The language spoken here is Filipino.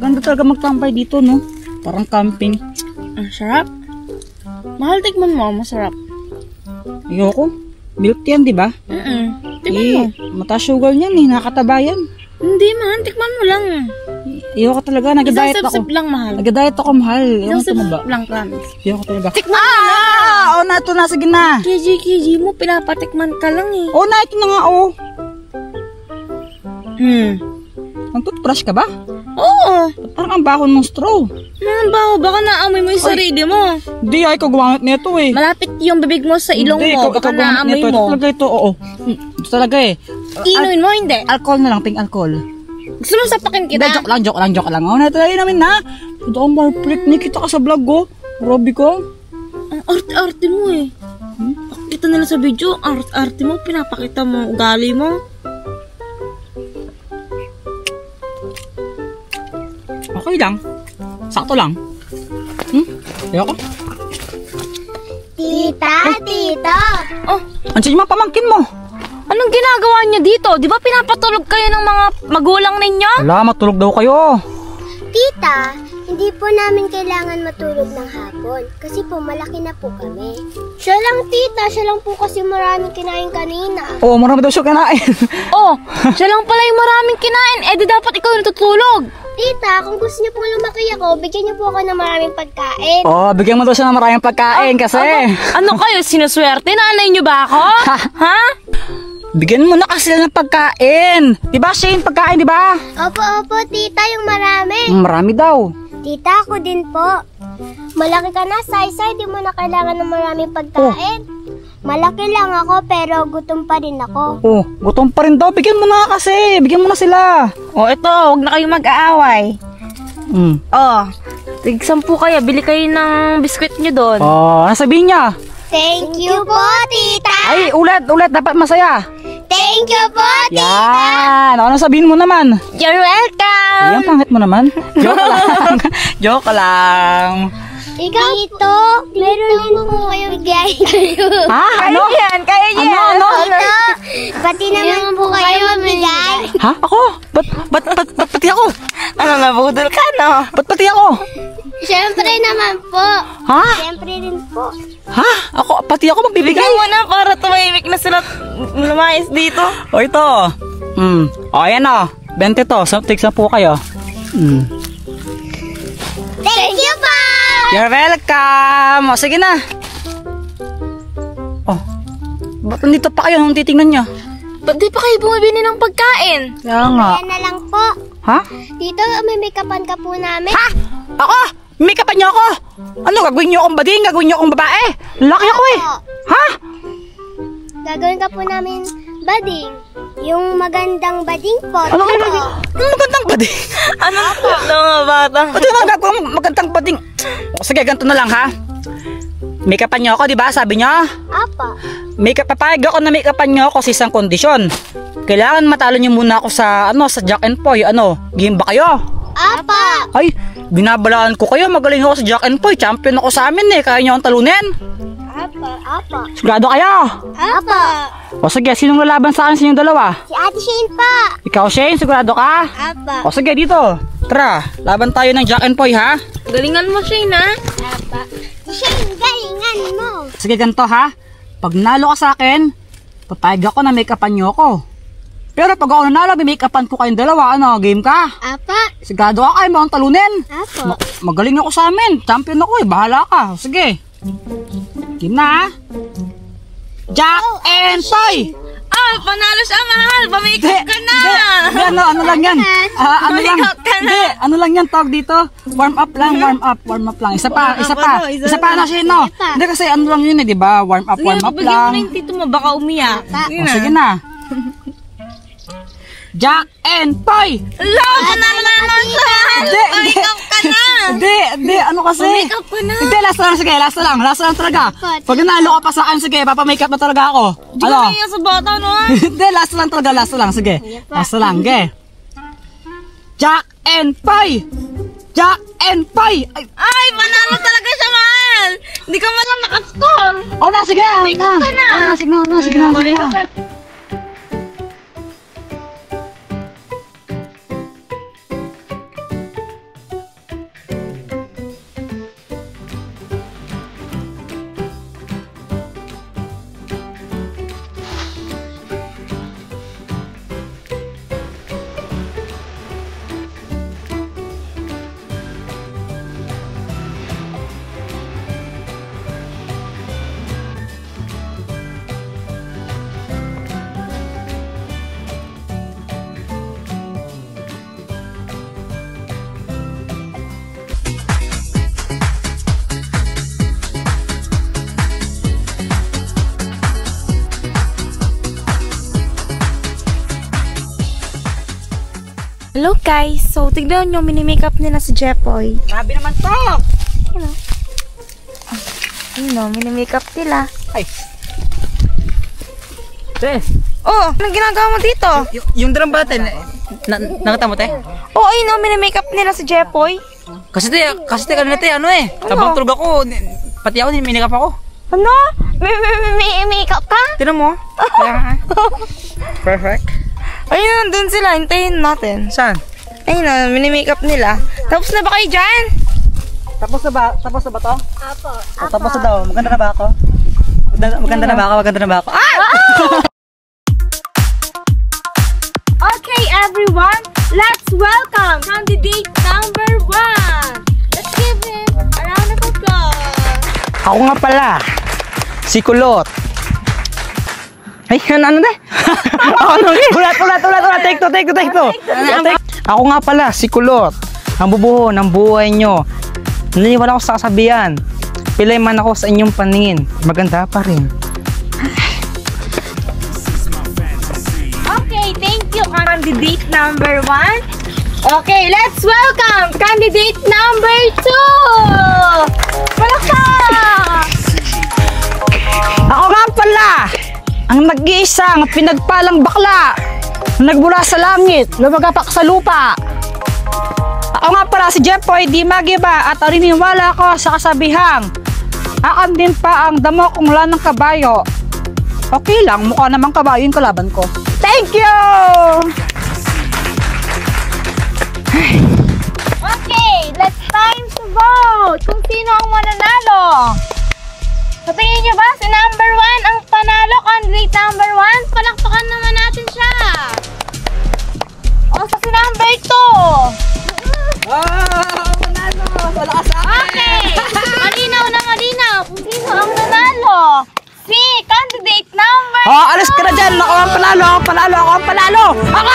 Ganda talaga magtambay dito, no? Parang camping. Ang sarap. Mahal, tikman mo. Masarap. Ayoko. Milk tea yan, di ba? Tikman mo. Mataas sugar niyan eh. Nakakataba yan. Hindi man. Tikman mo lang. Ayoko talaga. Nag-diet Isang ako. sip lang, mahal. Nag-diet ako, mahal. Isang Ayoko sip tumaba. lang, promise. Ayoko talaga. Tikman mo na. Oo na, ito na. Sige na. KG mo, pinapatikman ka lang eh. Oo na, ito na nga, oh. Nag-toothbrush ka ba? Oo. Parang ang baho ng straw. Mga baho, baka naamoy mo yung sarili mo. Hindi, ay, ikaw gumamit nito eh. Malapit yung bibig mo sa ilong Hindi, mo, baka naamoy ito. mo. Ito talaga ito, oo. Ito talaga eh. Inuin mo, hindi. Alcohol na lang, pink alcohol. Gusto mo sapakin kita? Hindi, joke lang. Oo na, ito na namin na. Ito ang marplik, nakita ka sa vlog ko. Grabe ko. Ang arte-arte mo eh. Pakita nila sa video, arte mo, pinapakita mo, ugali mo. Okay lang. Sakto lang. Ayoko. Tita! Oh, Ang sige mga pamangkin mo. anong ginagawa niyo dito? Di ba pinapatulog kayo ng mga magulang ninyo? Wala, matulog daw kayo. Tita, hindi po namin kailangan matulog ng hapon kasi po malaki na po kami. Siya lang, tita. Siya lang po kasi maraming kinain kanina. Oo, marami daw siya kinain. Oh, siya lang pala yung maraming kinain. Eh di dapat ikaw natutulog. Tita, kung gusto niyo po lumaki ako, bigyan niyo po ako ng maraming pagkain. Oo, bigyan mo daw siya ng maraming pagkain kasi. Ano kayo, sinuswerte? Nanay niyo ba ako? Ha? Bigyan mo na kasi sila ng pagkain. Diba, Shane? Pagkain, diba? Opo, tita, yung marami. Marami daw. Tita, ako din po. Malaki ka na, Sai-Sai, di mo na kailangan ng maraming pagkain. Malaki lang ako, pero gutom pa rin ako. Oh, gutom pa rin daw. Bigyan mo na kasi. Bigyan mo na sila. Oh, ito, huwag na kayong mag-aaway. Oh, tig-10 kayo, bili kayo ng biskwit niyo doon. Oh, ano sabihin niya? Thank you po, tita. Ay, ulit. Dapat masaya. Thank you po, tita. Yan. Ano sabihin mo naman? You're welcome! Yan, pangit mo naman. Joke lang. Joke lang. Ikaw Tito, meron din po kayo bigay kayo. Ha? Ano? Kaya yan! Ano? Tito, pati naman po kayo bigay. Ha? Ako? Ba't pati ako? Ano, nabudol ka, no? Ba't pati ako? Siyempre naman po. Ha? Siyempre din po. Ha? Pati ako magbibigay? Bigyan mo na para tumahimik na sila lumayas dito. O ito. O ayan o. 20 to. Tigsa po kayo. Thank you po. You're welcome. O sige na. Oh. Ba't nandito pa kayo nung titingnan nyo? Ba't di pa kayo bumibili ng pagkain? Kaya nga. Ayan na lang po. Ha? Tito, may make-upan ka po namin. Ha? Ako? May kapan niyo ako? Ano, gagawin niyo akong bading? Gagawin niyo akong babae? Laki ako eh. Ha? Gagawin ka po namin bading. Yung magandang bading po. Ano ka bading? Ano magandang bading? Ano po? Mga bata. Ba't yung gagawin mo magandang bading? O, sige, ganito na lang ha. Make upan niyo ako, di ba? Sabi niyo? Apa. Papayag ako na make upan niyo ako sa isang kondisyon. Kailangan matalo niyo muna ako sa Jack and Poy. Game ba kayo? Apa. Ay, binabalaan ko kayo. Magaling ako sa Jack and Poy. Champion ako sa amin eh. Kaya niyo akong talunin. Apa. Sigurado kayo? Apa. O sige, sinong lalaban sa akin sa inyong dalawa? Si Ate Shane pa. Ikaw, Shane, sigurado ka? Apa. O sige, dito. Tara, laban tayo ng Jack and Poy, ha? Galingan mo, Shane, ha? Apa. Si Shane, galingan mo. Sige, ganito, ha? Pag nalo ka sa akin, papayag ako na make-upan niyo ako. Pero pag ako nanalo, may make-upan ko kayong dalawa. Game ka? Apa. Sigurado ka kayo, mo akong talunin. Apa. Magaling ako sa amin. Champion ako eh. Bahala ka. Sige. Game na, ha? Jack and Poy! Ah, panalo siya, mahal. Pamikot ka na. Hindi, ano lang yan? Ano lang? Pumikot ka na. Hindi, ano lang yan, tawag dito? Warm up lang. Isa pa, ano siya, no? Hindi kasi ano lang yun eh, di ba? Warm up Bigyan mo lang. na yung tito mo, baka umiyak. Sige na. Jack and Poy! Ala, panalo na naman siya, mahal. Hindi, Pamikot ka na. Hindi, ano kasi? Pumikot ka na. Hindi, last lang talaga. Pag nanalo ka pa sa akin, sige, papamakeup na talaga ako. Di ka naiya sa bata, no? Hindi, last lang, sige. Last lang, sige. Jack and Poy! Jack and Poy! Ay, panalo talaga siya, mahal. Hindi ka man lang nakascore. Sige na. Sige na. Hello guys! So, tignan nyo, mini-makeup nila si Jepoy. Grabe naman to. Ayun o, mini-makeup nila. Ay. Te, Oh, anong ginagawa mo dito? yung drum button, nakita mo, te? Oh, ayun o, mini-makeup nila si Jepoy. Kasi kanina, te, habang tulog ako, pati ako, minikap ako. Ano? May-makeup ka? Tinan mo. Perfect. Ayun, nandun sila. Hintayin natin. Saan? Ayun o, mini-makeup nila. Tapos na ba kayo dyan? Tapos na ba to? Apo. Tapos na daw. Maganda na ba ako? Maganda na ba ako? Ah! Okay, everyone, let's welcome candidate number 1. Let's give him a round of applause. Ako nga pala. Si Kulot. Ay, ano na? Ulat. Take two. Ako nga pala, si Kulot. Ang bubuho ng buhay nyo. Naniniwala ako sa kasabihan. Pilay man ako sa inyong paningin. Maganda pa rin. Okay, thank you, candidate number 1. Okay, let's welcome candidate number 2. Palakpak! Ako nga pala, ang nag-iisang pinagpalang bakla. Nagbula sa langit, lumagapak sa lupa. Ako nga pala si Jepoy, di magiba at ariniwala ko sa kasabihang. Akan din pa ang damo kung wala ng kabayo. Okay lang, mukha namang kabayo yung kalaban ko. Thank you! Okay, let's time to vote kung sino ang mananalo. Sa tingin nyo ba si number 1 ang panalo, candidate number 1? Palakpakan naman natin siya. O sa si number 2. Wow! Manalo! Wala ka sa Okay, malinaw na malinaw kung sino ang nanalo. Si candidate number Oh, alis ka na dyan! Ako ang panalo! Ako